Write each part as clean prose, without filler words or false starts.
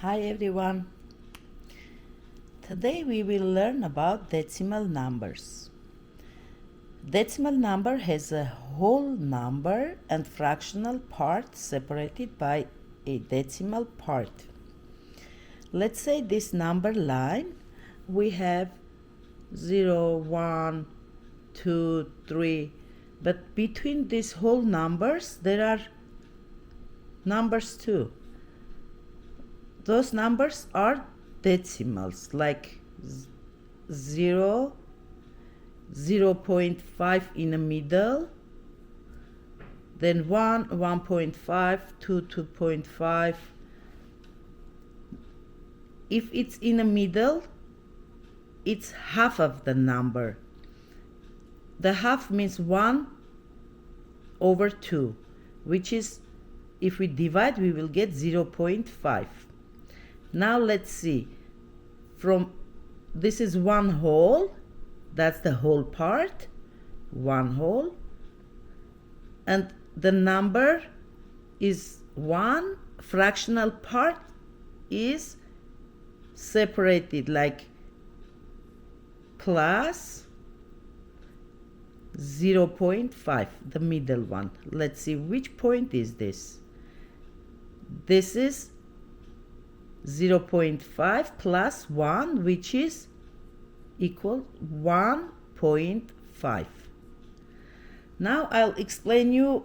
Hi everyone. Today we will learn about decimal numbers. Decimal number has a whole number and fractional part separated by a decimal part. Let's say this number line we have 0, 1, 2, 3, but between these whole numbers there are numbers too. Those numbers are decimals, like 0, 0.5 in the middle, then 1, 1.5, 2, 2.5. If it's in the middle, it's half of the number. The half means 1 over 2, which is, if we divide, we will get 0.5. Now let's see, this is one whole, that's the whole part, one whole, and the number is 1, fractional part is separated like plus 0.5, the middle one. Let's see which point is this. This is 0.5 plus 1, which is equal 1.5. Now I'll explain you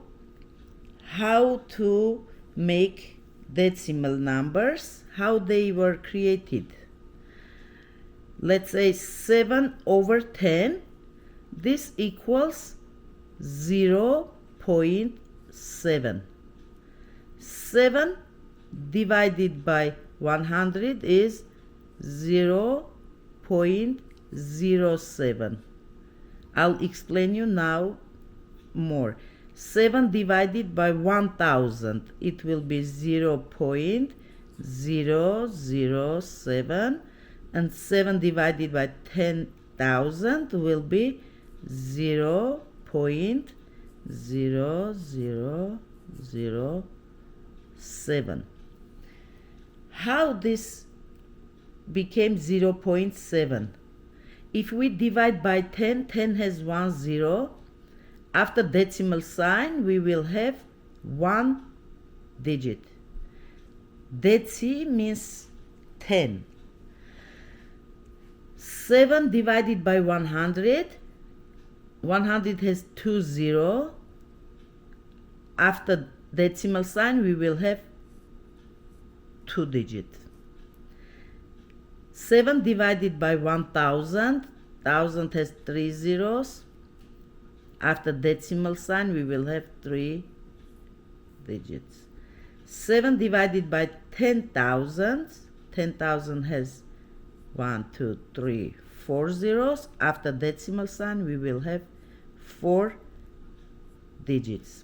how to make decimal numbers, how they were created. Let's say 7 over 10, this equals 0.7. 7 divided by 100 is 0.07. I'll explain you now more. 7 divided by 1000, it will be 0.007, and 7 divided by 10,000 will be 0.0007. How this became 0.7? If we divide by 10, 10 has 1 0. After decimal sign, we will have 1 digit. Deci means 10. 7 divided by 100, 100 has 2 0. After decimal sign, we will have 2 digits. 7 divided by 1000, 1000 has 3 zeros. After decimal sign, we will have 3 digits. 7 divided by 10,000, 10,000 has 1, 2, 3, 4 zeros. After decimal sign, we will have 4 digits.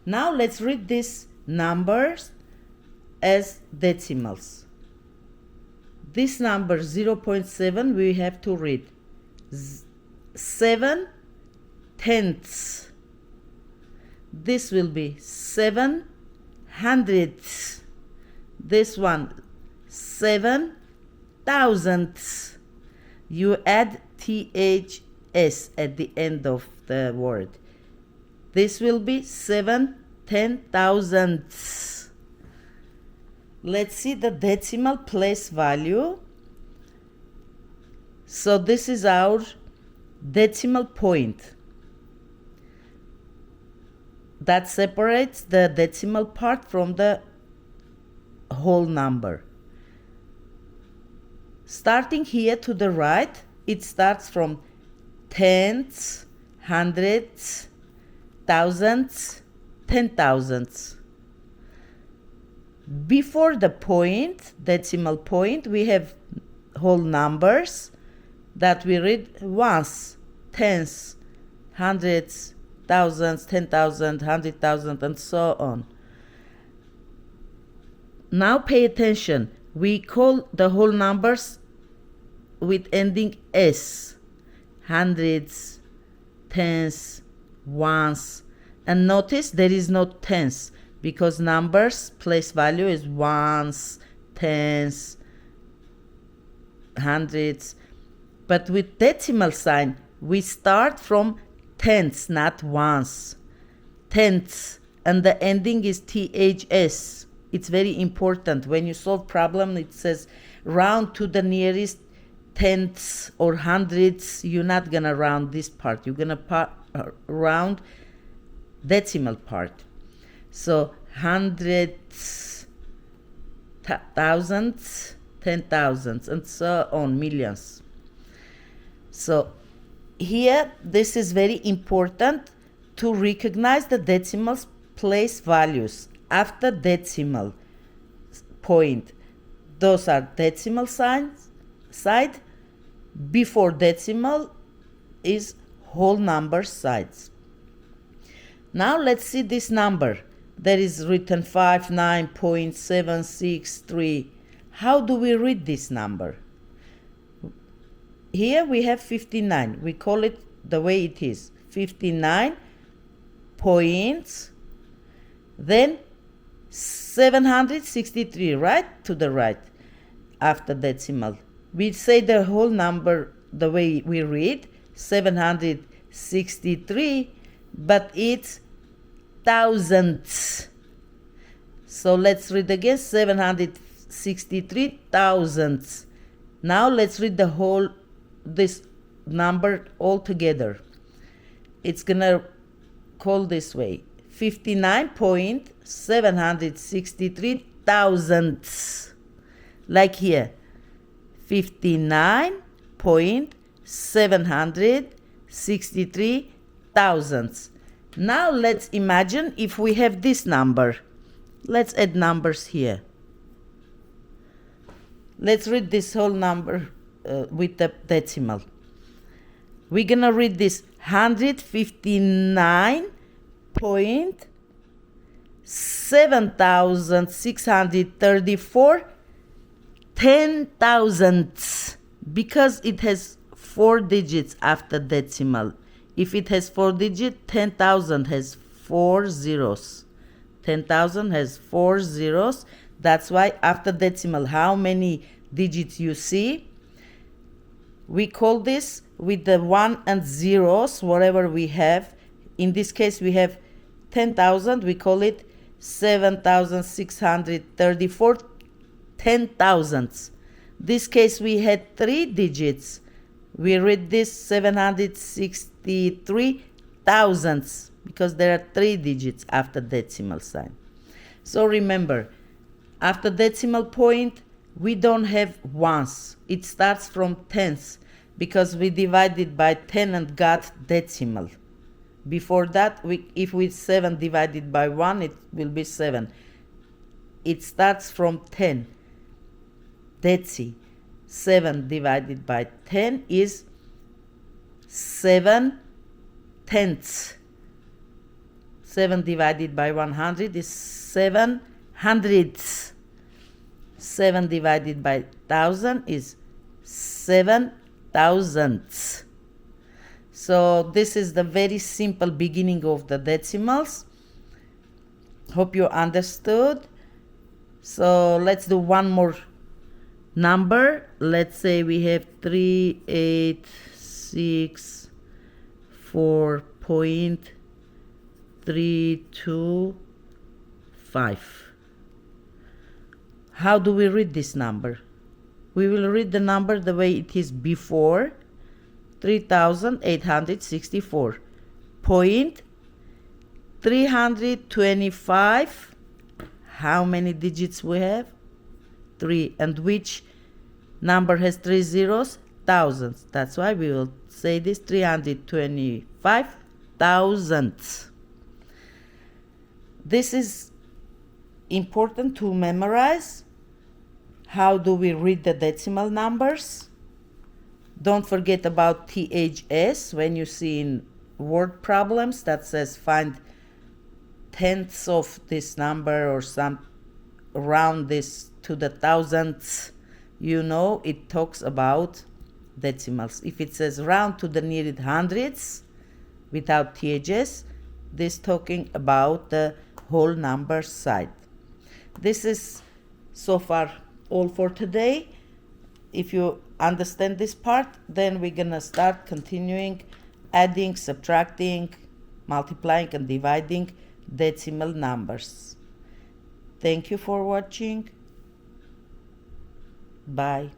Now let's read these numbers as decimals. This number 0.7 we have to read 7 tenths. This will be 7 hundredths. This one 7 thousandths. You add THS at the end of the word. This will be 7 10,000ths. Let's see the decimal place value. So this is our decimal point that separates the decimal part from the whole number. Starting here to the right, it starts from tenths, hundredths, thousandths, 10,000ths. Before the point, decimal point, we have whole numbers that we read once, tenths, hundreds, thousands, 10,000, 100,000, and so on. Now pay attention. We call the whole numbers with ending S. Hundreds, tens, ones. And notice there is no tens, because numbers place value is ones, tens, hundreds. But with decimal sign, we start from tenths, not ones. Tenths, and the ending is THS. It's very important. When you solve problem, it says round to the nearest tenths or hundreds. You're not gonna round this part. You're gonna round decimal part. So hundreds, thousands, 10,000s, and so on, millions. So here, this is very important to recognize the decimals place values after decimal point. Those are decimal signs side. Before decimal is whole number sides. Now let's see this number. That is written 59.763. How do we read this number? Here we have 59. We call it the way it is. 59 points. Then 763, right? To the right. After decimal. We say the whole number the way we read. 763. But it's thousands. So let's read again. 763 thousandths. Now let's read the whole this number all together. It's gonna call this way. 59.763 thousandths. Like here. 59.763 thousandths. Now let's imagine if we have this number. Let's add numbers here. Let's read this whole number with the decimal. We're gonna read this 159.7,634 ten thousandths, because it has 4 digits after decimal. If it has 4 digits, 10,000 has 4 zeros. 10,000 has 4 zeros. That's why after decimal, how many digits you see, we call this with the 1 and zeros, whatever we have. In this case, we have 10,000. We call it 7,634 ten thousandths. This case, we had 3 digits. We read this 763 thousandths because there are 3 digits after decimal sign. So remember, after decimal point, we don't have ones. It starts from tenths because we divided by 10 and got decimal. Before that, if we 7 divided by 1, it will be 7. It starts from 10. Deci. 7 divided by 10 is 7 tenths. 7 divided by 100 is 7 hundredths. 7 divided by 1,000 is 7 thousandths. So this is the very simple beginning of the decimals. Hope you understood. So let's do one more number. Let's say we have 386.325. How do we read this number? We will read the number the way it is before. 3,864. Point 325. How many digits we have? 3. And which number has 3 zeros? Thousands. That's why we will say this 325 thousandths. This is important to memorize. How do we read the decimal numbers? Don't forget about THS when you see in word problems that says find tenths of this number or some round this to the thousandths. You know it talks about decimals. If it says round to the nearest hundreds without THS, this talking about the whole number side. This is so far all for today. If you understand this part, then we're gonna start continuing adding, subtracting, multiplying, and dividing decimal numbers. Thank you for watching. Bye.